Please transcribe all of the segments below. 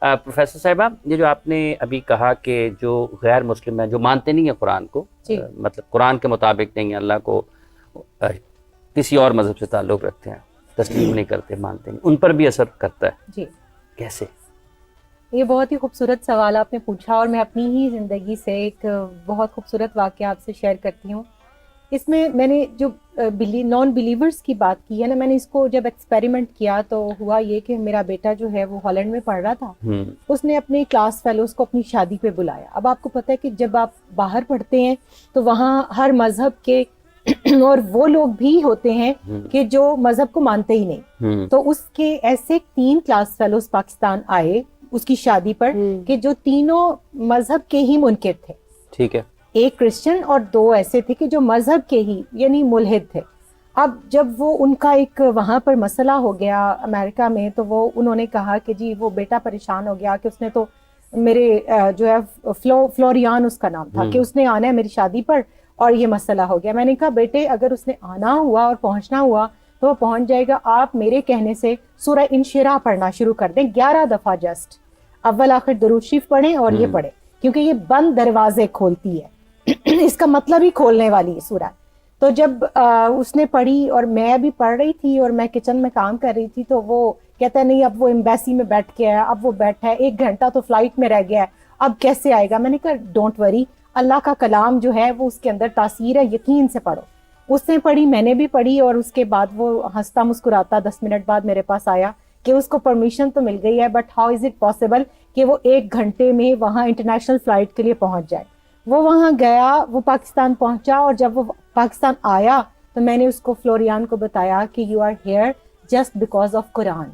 Professor صاحبہ، یہ جو آپ نے ابھی کہا کہ جو غیر مسلم ہیں، جو مانتے نہیں ہیں قرآن کو، مطلب قرآن کے مطابق نہیں ہیں، اللہ کو کسی اور مذہب سے تعلق رکھتے ہیں، تسلیم نہیں کرتے، مانتے نہیں، ان پر بھی اثر کرتا ہے؟ جی کیسے؟ یہ بہت ہی خوبصورت سوال آپ نے پوچھا، اور میں اپنی ہی زندگی سے ایک بہت خوبصورت واقعہ آپ سے شیئر کرتی ہوں. اس میں نے جو نان بلیورز کی بات کی ہے نا، میں نے اس کو جب ایکسپیریمنٹ کیا تو ہوا یہ کہ میرا بیٹا جو ہے وہ ہالینڈ میں پڑھ رہا تھا. اس نے اپنے کلاس فیلوز کو اپنی شادی پہ بلایا. اب آپ کو پتہ ہے کہ جب آپ باہر پڑھتے ہیں تو وہاں ہر مذہب کے اور وہ لوگ بھی ہوتے ہیں کہ جو مذہب کو مانتے ہی نہیں. تو اس کے ایسے 3 کلاس فیلوز پاکستان آئے اس کی شادی پر کہ جو تینوں مذہب کے ہی منکر تھے. ٹھیک ہے. ایک کرسچن اور 2 ایسے تھے کہ جو مذہب کے ہی یعنی ملحد تھے. اب جب وہ ان کا ایک وہاں پر مسئلہ ہو گیا امریکہ میں، تو وہ انہوں نے کہا کہ جی وہ بیٹا پریشان ہو گیا کہ اس نے تو میرے جو ہے فلوریان اس کا نام تھا، کہ اس نے آنا ہے میری شادی پر اور یہ مسئلہ ہو گیا. میں نے کہا بیٹے اگر اس نے آنا ہوا اور پہنچنا ہوا تو وہ پہنچ جائے گا. آپ میرے کہنے سے سورہ انشراح پڑھنا شروع کر دیں 11 دفعہ، جسٹ اول آخر درود شریف پڑھیں اور یہ پڑھیں، کیونکہ یہ بند دروازے کھولتی ہے. اس کا مطلب ہی کھولنے والی ہے سورہ. تو جب اس نے پڑھی اور میں بھی پڑھ رہی تھی اور میں کچن میں کام کر رہی تھی، تو وہ کہتا ہے نہیں اب وہ ایمبیسی میں بیٹھ کے ہے، اب وہ بیٹھا ہے 1 گھنٹہ تو فلائٹ میں رہ گیا ہے، اب کیسے آئے گا. میں نے کہا ڈونٹ وری، اللہ کا کلام جو ہے وہ اس کے اندر تاثیر ہے، یقین سے پڑھو. اس نے پڑھی، میں نے بھی پڑھی، اور اس کے بعد وہ ہنستا مسکراتا 10 منٹ بعد میرے پاس آیا کہ اس کو پرمیشن تو مل گئی ہے، but how is it possible کہ وہ 1 گھنٹے میں وہاں انٹرنیشنل فلائٹ کے لیے پہنچ جائے. وہ وہاں گیا، وہ پاکستان پہنچا، اور جب وہ پاکستان آیا تو میں نے اس کو فلوریان کو بتایا کہ you are here just because of Quran.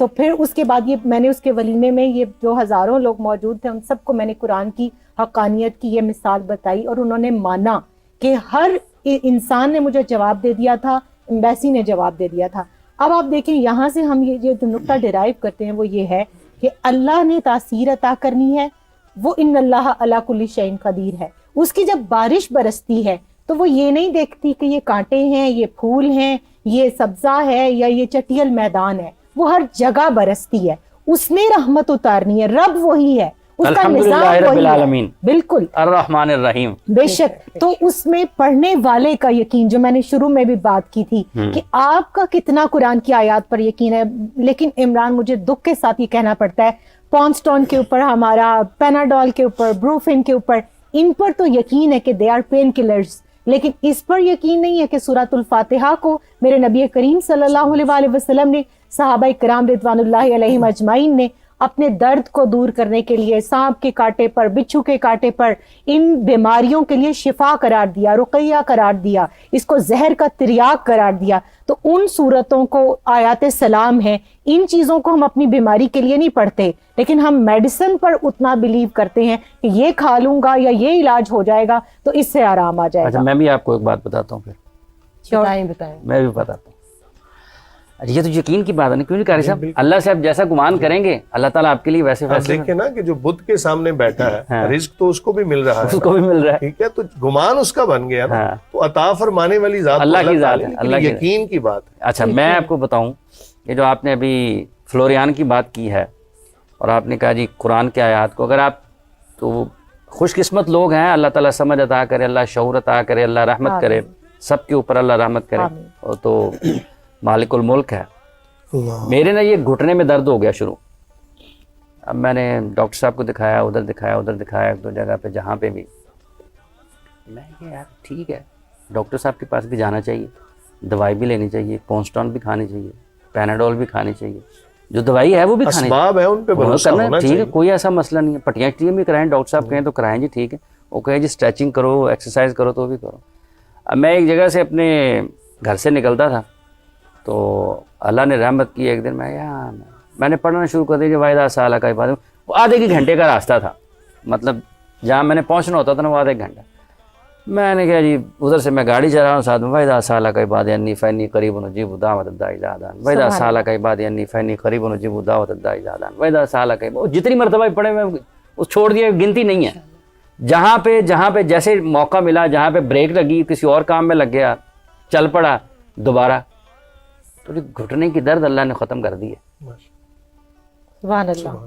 تو پھر اس کے بعد یہ میں نے اس کے ولیمے میں یہ جو ہزاروں لوگ موجود تھے ان سب کو میں نے قرآن کی حقانیت کی یہ مثال بتائی، اور انہوں نے مانا کہ ہر انسان نے مجھے جواب دے دیا تھا، ایمبیسی نے جواب دے دیا تھا. اب آپ دیکھیں یہاں سے ہم یہ جو نقطہ ڈرائیو کرتے ہیں وہ یہ ہے کہ اللہ نے تاثیر عطا کرنی ہے، وہ ان اللہ علی کل شیء قدیر ہے. اس کی جب بارش برستی ہے تو وہ یہ نہیں دیکھتی کہ یہ کانٹے ہیں، یہ پھول ہیں، یہ سبزہ ہے یا یہ چٹیل میدان ہے، وہ ہر جگہ برستی ہے. اس نے رحمت اتارنی ہے، رب وہی ہے، اس کا نظام وہی ہے. بالکل الرحمن الرحیم. بے شک. تو اس میں پڑھنے والے کا یقین، جو میں نے شروع میں بھی بات کی تھی کہ آپ کا کتنا قرآن کی آیات پر یقین ہے. لیکن عمران مجھے دکھ کے ساتھ یہ کہنا پڑتا ہے، پونسٹون کے اوپر ہمارا، پیناڈول کے اوپر، بروفن کے اوپر، ان پر تو یقین ہے کہ دے آر پین کلرز، لیکن اس پر یقین نہیں ہے کہ سورۃ الفاتحہ کو میرے نبی کریم صلی اللہ علیہ وآلہ وسلم نے، صحابہ کرام رضوان اللہ علیہم اجمعین نے اپنے درد کو دور کرنے کے لیے سانپ کے کاٹے پر، بچھو کے کاٹے پر، ان بیماریوں کے لیے شفا قرار دیا، رقیہ قرار دیا، اس کو زہر کا تریاق قرار دیا. تو ان صورتوں کو آیات سلام ہیں. ان چیزوں کو ہم اپنی بیماری کے لیے نہیں پڑھتے، لیکن ہم میڈیسن پر اتنا بلیو کرتے ہیں کہ یہ کھا لوں گا یا یہ علاج ہو جائے گا تو اس سے آرام آ جائے گا. اچھا میں بھی آپ کو ایک بات بتاتا ہوں، پھر بتائیں. میں بھی بتاتا ہوں. یہ تو یقین کی بات ہے نا، کیونکہ قاری صاحب اللہ سے آپ جیسا گمان کریں گے اللہ تعالیٰ آپ کے لیے ویسے فیصلے. دیکھیں نا کہ جو بدھ کے سامنے بیٹھا ہے رزق تو اس کو بھی مل رہا ہے، اس کو بھی مل رہا ہے، ٹھیک ہے، تو گمان اس کا بن گیا نا. تو عطا فرمانے والی ذات اللہ کی ذات ہے، اللہ کی یقین کی بات ہے. اچھا میں آپ کو بتاؤں، یہ جو آپ نے ابھی فلوریان کی بات کی ہے اور آپ نے کہا جی قرآن کے آیات کو، اگر آپ تو خوش قسمت لوگ ہیں، اللہ تعالیٰ سمجھ عطا کرے، اللہ شعور عطا کرے، اللہ رحمت کرے، سب کے اوپر اللہ رحمت کرے، اور تو مالک الملک ہے. میرے نا یہ گھٹنے میں درد ہو گیا شروع. اب میں نے ڈاکٹر صاحب کو دکھایا، ادھر دکھایا، ادھر دکھایا، 1-2 جگہ پہ، جہاں پہ بھی. میں کہ یار ٹھیک ہے ڈاکٹر صاحب کے پاس بھی جانا چاہیے، دوائی بھی لینی چاہیے، پونسٹون بھی کھانی چاہیے، پیناڈول بھی کھانی چاہیے، جو دوائی ہے وہ بھی کھانی اسباب ہے، ان پہ بھروسہ ہونا ٹھیک چاہیے. ہے، کوئی ایسا مسئلہ نہیں ہے. پٹیاں ٹیاں بھی کرائیں، ڈاکٹر صاحب کہیں تو کرائیں جی، ٹھیک ہے. وہ کہیں جی اسٹریچنگ کرو، ایکسرسائز کرو تو بھی کرو. اب میں ایک جگہ سے اپنے گھر سے نکلتا تھا تو اللہ نے رحمت کی. ایک دن میں نے پڑھنا شروع کر دیا واحدہ سالہ کا عبادت. وہ آدھے کی گھنٹے کا راستہ تھا، مطلب جہاں میں نے پہنچنا ہوتا تھا نا وہ آدھا 1 گھنٹہ. میں نے کہا جی ادھر سے میں گاڑی چلا رہا ہوں، ساتھ میں واحدہ سالہ کا عبادت انی فینی قریب نجیب دعوت الداعی اذا دعان، واحدہ سالہ کا عبادت انی فینی قریب نجیب دعوت الداعی اذا دعان، واحدہ سالہ کا. جتنی مرتبہ پڑھے میں اس چھوڑ دیا، گنتی نہیں ہے. جہاں پہ جیسے موقع ملا، جہاں پہ بریک لگی، کسی اور کام میں لگ گیا، چل پڑا دوبارہ، تو گھٹنے کی درد اللہ نے ختم کر دی ہے. سبحان اللہ.